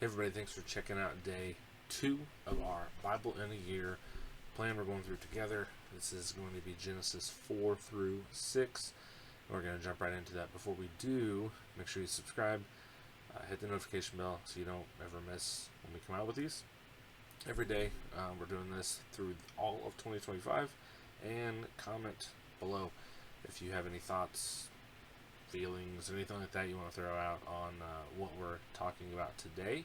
Hey everybody, thanks for checking out day 2 of our Bible in a Year plan we're going through together. This is going to be Genesis 4 through 6. And we're going to jump right into that. Before we do, make sure you subscribe, hit the notification bell so you don't ever miss when we come out with these. Every day we're doing this through all of 2025, and comment below if you have any thoughts, feelings, anything like that you want to throw out on what we're talking about today.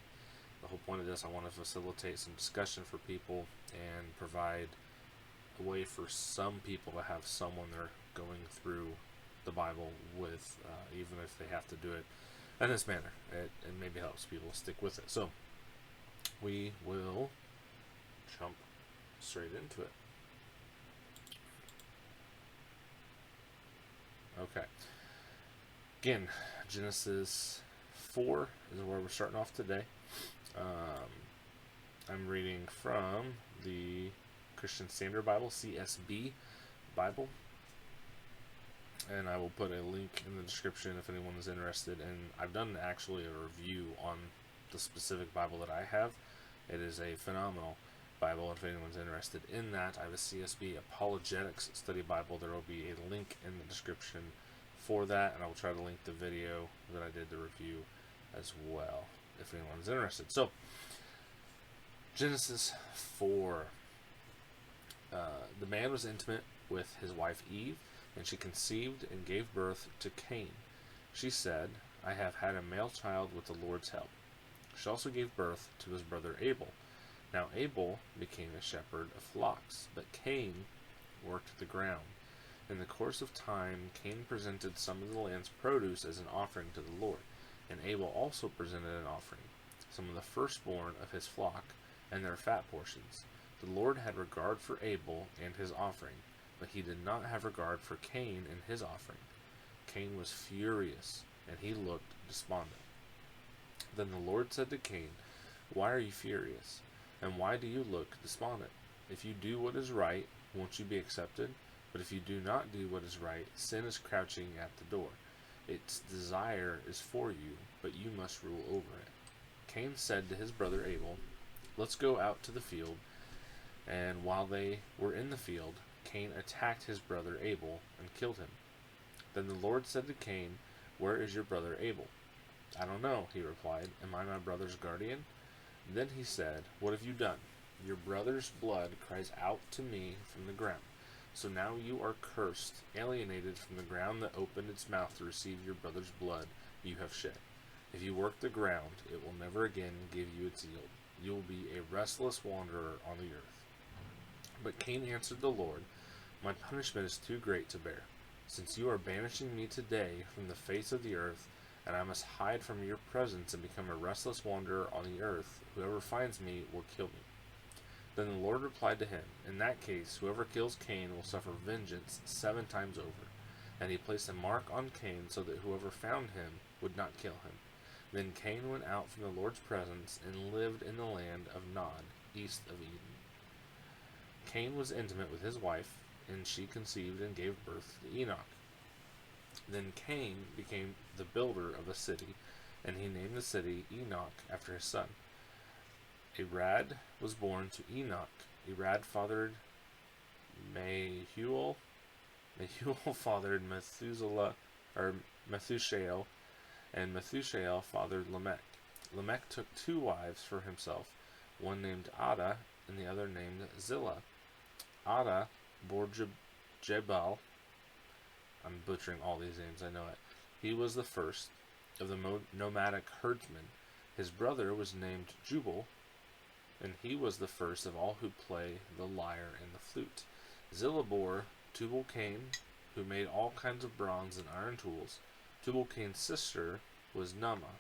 The whole point of this, I want to facilitate some discussion for people and provide a way for some people to have someone they're going through the Bible with, even if they have to do it in this manner. It maybe helps people stick with it. So we will jump straight into it. Okay. Again, Genesis 4 is where we're starting off today. I'm reading from the Christian Standard Bible, CSB Bible. And I will put a link in the description if anyone is interested. And I've done actually a review on the specific Bible that I have. It is a phenomenal Bible. If anyone's interested in that, I have a CSB Apologetics Study Bible. There will be a link in the description for that, and I will try to link the video that I did the review as well if anyone's interested. So Genesis 4. The man was intimate with his wife Eve, and she conceived and gave birth to Cain. She said, I have had a male child with the Lord's help. She also gave birth to his brother Abel. Now Abel became a shepherd of flocks, but Cain worked the ground. In the course of time, Cain presented some of the land's produce as an offering to the Lord, and Abel also presented an offering, some of the firstborn of his flock and their fat portions. The Lord had regard for Abel and his offering, but he did not have regard for Cain and his offering. Cain was furious, and he looked despondent. Then the Lord said to Cain, Why are you furious, and why do you look despondent? If you do what is right, won't you be accepted? But if you do not do what is right, sin is crouching at the door. Its desire is for you, but you must rule over it. Cain said to his brother Abel, Let's go out to the field. And while they were in the field, Cain attacked his brother Abel and killed him. Then the Lord said to Cain, Where is your brother Abel? I don't know, he replied. Am I my brother's guardian? Then he said, What have you done? Your brother's blood cries out to me from the ground. So now you are cursed, alienated from the ground that opened its mouth to receive your brother's blood you have shed. If you work the ground, it will never again give you its yield. You will be a restless wanderer on the earth. But Cain answered the Lord, My punishment is too great to bear. Since you are banishing me today from the face of the earth, and I must hide from your presence and become a restless wanderer on the earth, whoever finds me will kill me. Then the Lord replied to him, In that case, whoever kills Cain will suffer vengeance 7 times over. And he placed a mark on Cain so that whoever found him would not kill him. Then Cain went out from the Lord's presence and lived in the land of Nod, east of Eden. Cain was intimate with his wife, and she conceived and gave birth to Enoch. Then Cain became the builder of a city, and he named the city Enoch after his son. Arad was born to Enoch. Arad fathered Mehuel. Mehuel fathered Methushael, and Methushael fathered Lamech. Lamech took 2 wives for himself, one named Ada and the other named Zillah. Ada bore Jebal. I'm butchering all these names, I know it. He was the first of the nomadic herdsmen. His brother was named Jubal, and he was the first of all who play the lyre and the flute. Zillah bore Tubal-Cain, who made all kinds of bronze and iron tools. Tubal-Cain's sister was Naamah.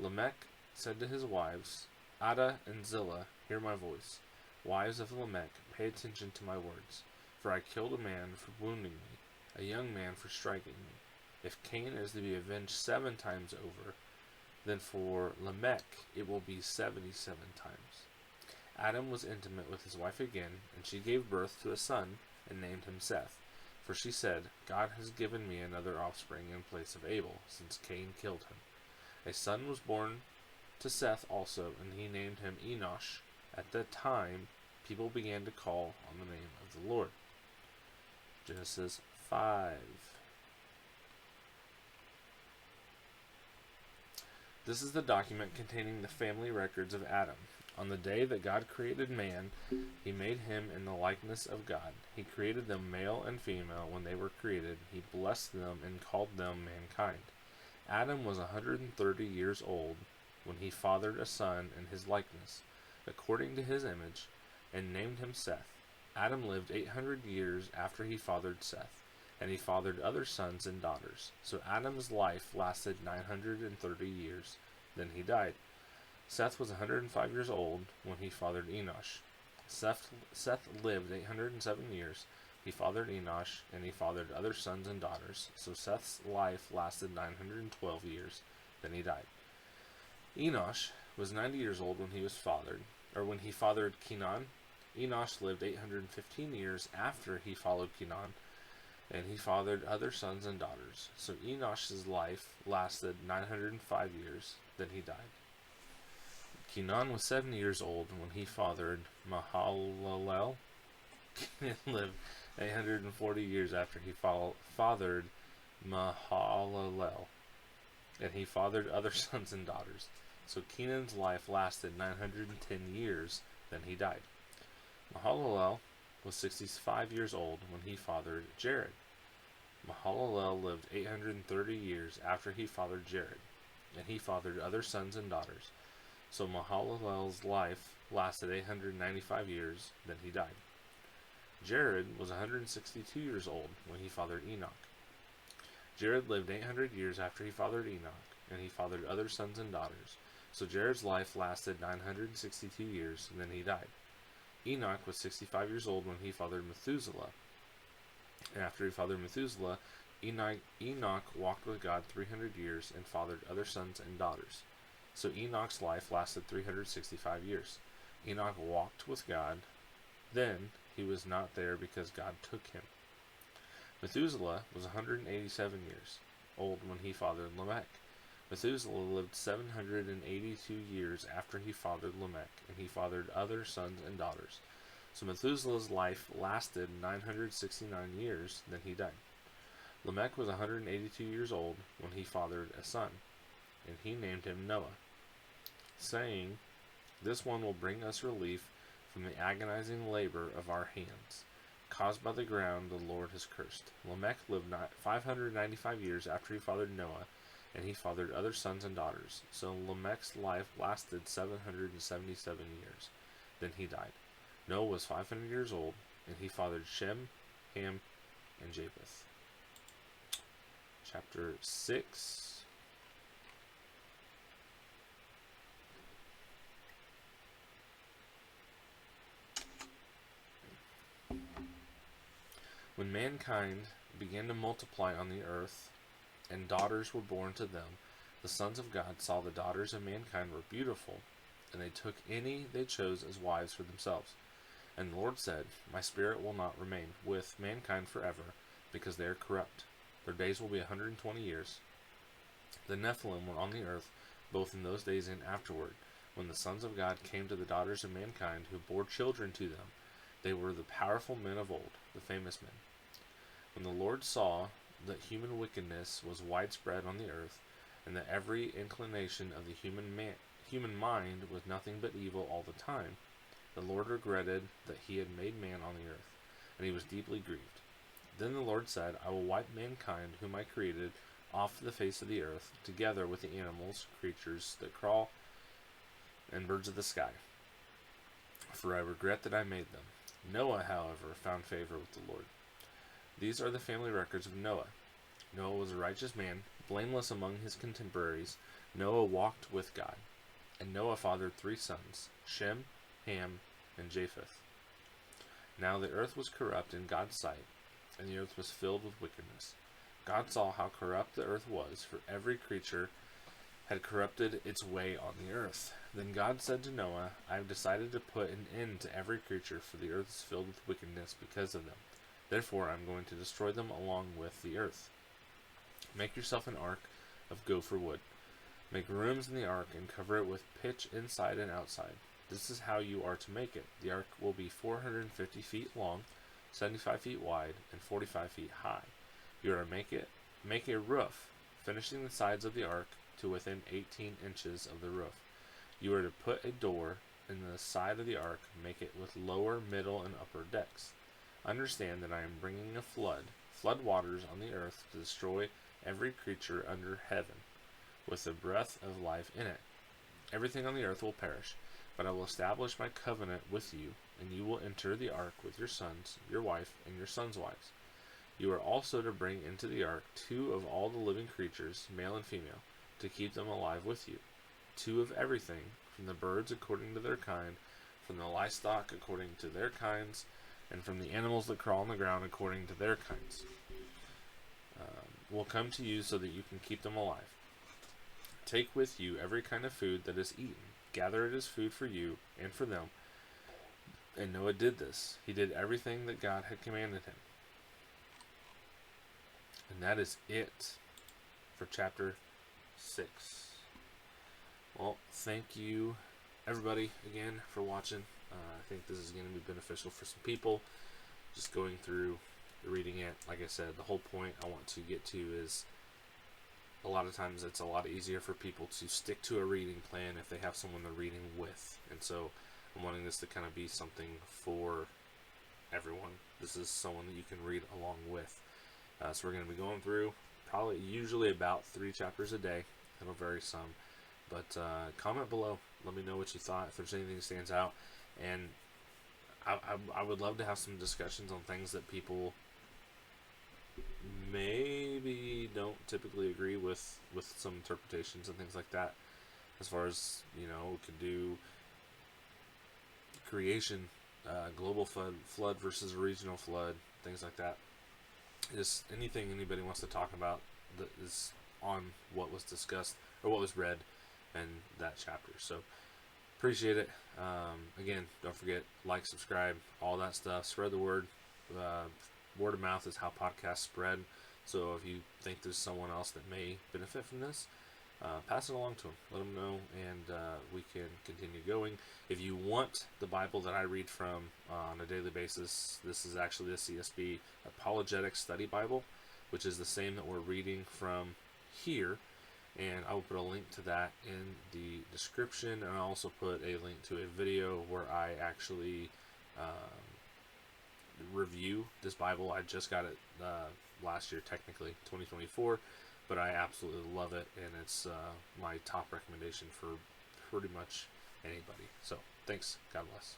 Lamech said to his wives, Ada and Zillah, hear my voice. Wives of Lamech, pay attention to my words. For I killed a man for wounding me, a young man for striking me. If Cain is to be avenged 7 times over, then for Lamech it will be 77 times. Adam was intimate with his wife again, and she gave birth to a son and named him Seth. For she said, God has given me another offspring in place of Abel, since Cain killed him. A son was born to Seth also, and he named him Enosh. At that time, people began to call on the name of the Lord. Genesis 5. This is the document containing the family records of Adam. On the day that God created man, he made him in the likeness of God. He created them male and female when they were created. He blessed them and called them mankind. Adam was 130 years old when he fathered a son in his likeness, according to his image, and named him Seth. Adam lived 800 years after he fathered Seth, and he fathered other sons and daughters. So Adam's life lasted 930 years. Then he died. Seth was 105 years old when he fathered Enosh. Seth lived 807 years. He fathered Enosh, and he fathered other sons and daughters. So Seth's life lasted 912 years. Then he died. Enosh was 90 years old when he fathered Cain. Enosh lived 815 years after he followed Cain, and he fathered other sons and daughters. So Enosh's life lasted 905 years. Then he died. Cain was 70 years old when he fathered Mahalalel. Cain lived 840 years after he fathered Mahalalel, and he fathered other sons and daughters. So Canaan's life lasted 910 years. Then he died. Mahalalel was 65 years old when he fathered Jared. Mahalalel lived 830 years after he fathered Jared, and he fathered other sons and daughters. So Mahalalel's life lasted 895 years. Then he died. Jared was 162 years old when he fathered Enoch. Jared lived 800 years after he fathered Enoch, and he fathered other sons and daughters. So Jared's life lasted 962 years, and then he died. Enoch was 65 years old when he fathered Methuselah. And after he fathered Methuselah, Enoch walked with God 300 years and fathered other sons and daughters. So Enoch's life lasted 365 years. Enoch walked with God. Then he was not there because God took him. Methuselah was 187 years old when he fathered Lamech. Methuselah lived 782 years after he fathered Lamech, and he fathered other sons and daughters. So Methuselah's life lasted 969 years. Then he died. Lamech was 182 years old when he fathered a son, and he named him Noah, saying, "This one will bring us relief from the agonizing labor of our hands, caused by the ground the Lord has cursed." Lamech lived 595 years after he fathered Noah, and he fathered other sons and daughters. So Lamech's life lasted 777 years. Then he died. Noah was 500 years old, and he fathered Shem, Ham, and Japheth. Chapter 6. When mankind began to multiply on the earth, and daughters were born to them, the sons of God saw the daughters of mankind were beautiful, and they took any they chose as wives for themselves. And the Lord said, "My spirit will not remain with mankind forever, because they are corrupt. Their days will be 120 years. The Nephilim were on the earth, both in those days and afterward, when the sons of God came to the daughters of mankind, who bore children to them. They were the powerful men of old, the famous men. When the Lord saw that human wickedness was widespread on the earth, and that every inclination of the human mind was nothing but evil all the time, the Lord regretted that he had made man on the earth, and he was deeply grieved. Then the Lord said, I will wipe mankind, whom I created, off the face of the earth, together with the animals, creatures that crawl, and birds of the sky, for I regret that I made them. Noah, however, found favor with the Lord. These are the family records of Noah. Noah was a righteous man, blameless among his contemporaries. Noah walked with God. And Noah fathered 3 sons, Shem, Ham, and Japheth. Now the earth was corrupt in God's sight, and the earth was filled with wickedness. God saw how corrupt the earth was, for every creature had corrupted its way on the earth. Then God said to Noah, I have decided to put an end to every creature, for the earth is filled with wickedness because of them. Therefore I am going to destroy them along with the earth. Make yourself an ark of gopher wood. Make rooms in the ark and cover it with pitch inside and outside. This is how you are to make it. The ark will be 450 feet long, 75 feet wide, and 45 feet high. You are to make a roof, finishing the sides of the ark to within 18 inches of the roof. You are to put a door in the side of the ark, make it with lower, middle, and upper decks. Understand that I am bringing a flood waters on the earth to destroy every creature under heaven, with the breath of life in it. Everything on the earth will perish, but I will establish my covenant with you, and you will enter the ark with your sons, your wife, and your sons' wives. You are also to bring into the ark 2 of all the living creatures, male and female, to keep them alive with you. 2 of everything, from the birds according to their kind, from the livestock according to their kinds, and from the animals that crawl on the ground according to their kinds, will come to you so that you can keep them alive. Take with you every kind of food that is eaten. Gather it as food for you and for them. And Noah did this. He did everything that God had commanded him. And that is it for chapter 6. Well, thank you, everybody, again, for watching. I think this is going to be beneficial for some people. Just going through, reading it. Like I said, the whole point I want to get to is a lot of times it's a lot easier for people to stick to a reading plan if they have someone they're reading with. And so I'm wanting this to kind of be something for everyone. This is someone that you can read along with. So we're going to be going through usually about 3 chapters a day. It'll vary some. But comment below. Let me know what you thought, if there's anything that stands out. And I would love to have some discussions on things that people maybe don't typically agree with some interpretations and things like that. As far as, we could do creation, global flood versus regional flood, things like that. Just anything anybody wants to talk about that is on what was discussed or what was read in that chapter. So appreciate it. Again, don't forget, like, subscribe, all that stuff. Spread the word. Word of mouth is how podcasts spread. So if you think there's someone else that may benefit from this, pass it along to them. Let them know, and we can continue going. If you want the Bible that I read from on a daily basis, this is actually the CSB Apologetic Study Bible, which is the same that we're reading from here. And I will put a link to that in the description, and I'll also put a link to a video where I actually review this Bible. I just got it last year, technically 2024, but I absolutely love it, and it's my top recommendation for pretty much anybody. So thanks. God bless.